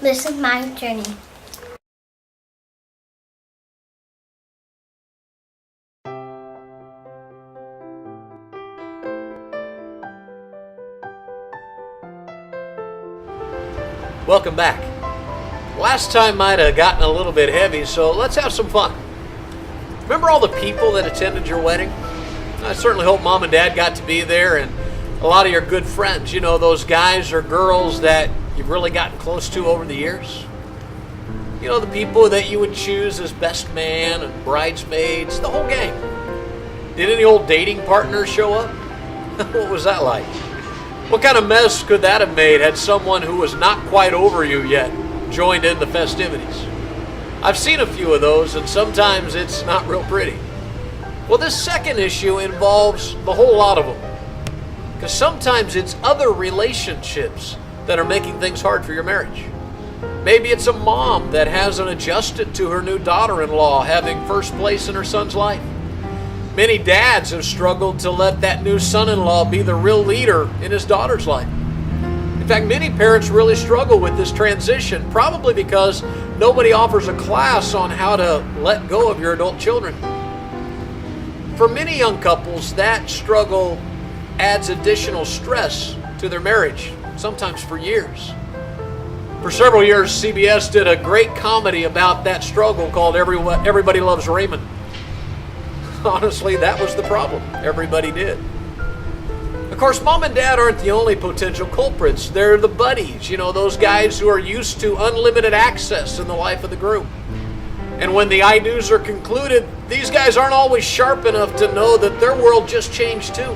This is my journey. Welcome back. Last time might have gotten a little bit heavy, so let's have some fun. Remember all the people that attended your wedding? I certainly hope Mom and Dad got to be there, and a lot of your good friends, you know, those guys or girls that you've really gotten close to over the years. You know, the people that you would choose as best man and bridesmaids, the whole gang. Did any old dating partners show up? What was that like? What kind of mess could that have made had someone who was not quite over you yet joined in the festivities? I've seen a few of those, and sometimes it's not real pretty. Well, this second issue involves the whole lot of them. Because sometimes it's other relationships that are making things hard for your marriage. Maybe it's a mom that hasn't adjusted to her new daughter-in-law having first place in her son's life. Many dads have struggled to let that new son-in-law be the real leader in his daughter's life. In fact, many parents really struggle with this transition, probably because nobody offers a class on how to let go of your adult children. For many young couples, that struggle adds additional stress to their marriage, sometimes for years. For several years, CBS did a great comedy about that struggle called Everybody Loves Raymond. Honestly, that was the problem. Everybody did. Of course, Mom and Dad aren't the only potential culprits. They're the buddies, you know, those guys who are used to unlimited access in the life of the group. And when the I-do's are concluded, these guys aren't always sharp enough to know that their world just changed too.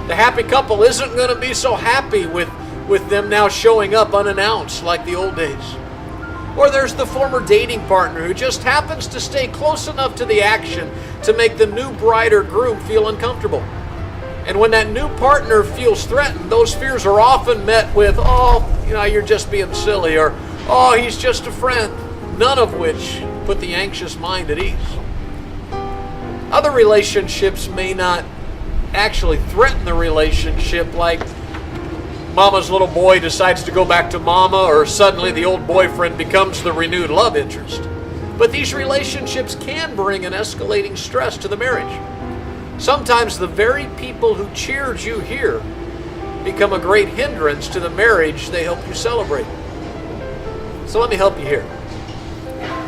The happy couple isn't going to be so happy with them now showing up unannounced like the old days. Or there's the former dating partner who just happens to stay close enough to the action to make the new bride or groom feel uncomfortable. And when that new partner feels threatened, those fears are often met with, oh, you know, you're just being silly, or, oh, he's just a friend, none of which put the anxious mind at ease. Other relationships may not actually threaten the relationship, like Mama's little boy decides to go back to Mama, or suddenly the old boyfriend becomes the renewed love interest. But these relationships can bring an escalating stress to the marriage. Sometimes the very people who cheered you here become a great hindrance to the marriage they help you celebrate. So let me help you here.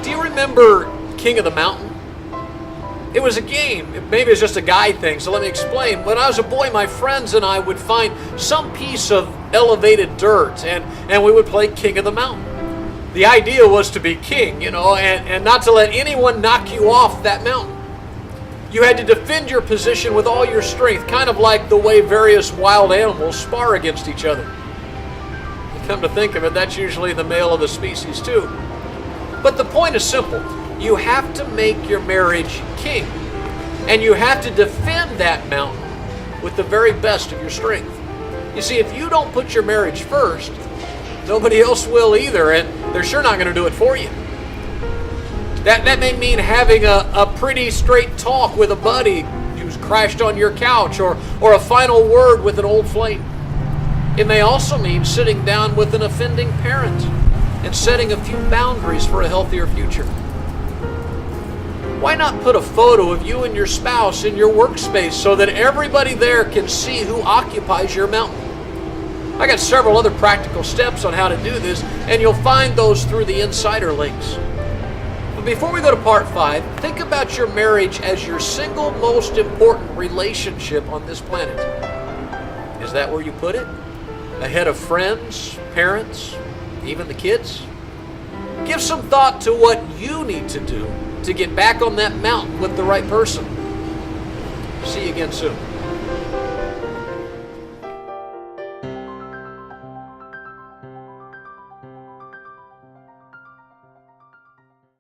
Do you remember King of the Mountain? It was a game. Maybe it's just a guy thing, so let me explain. When I was a boy, my friends and I would find some piece of elevated dirt, and we would play King of the Mountain. The idea was to be king, you know, and not to let anyone knock you off that mountain. You had to defend your position with all your strength, kind of like the way various wild animals spar against each other. Come to think of it, that's usually the male of the species too. But the point is simple. You have to make your marriage king, and you have to defend that mountain with the very best of your strength. You see, if you don't put your marriage first, nobody else will either, and they're sure not going to do it for you. That may mean having a pretty straight talk with a buddy who's crashed on your couch, or a final word with an old flame. It may also mean sitting down with an offending parent and setting a few boundaries for a healthier future. Why not put a photo of you and your spouse in your workspace so that everybody there can see who occupies your mountain? I got several other practical steps on how to do this, and you'll find those through the insider links. But before we go to part 5, think about your marriage as your single most important relationship on this planet. Is that where you put it? Ahead of friends, parents, even the kids? Give some thought to what you need to do to get back on that mountain with the right person. See you again soon.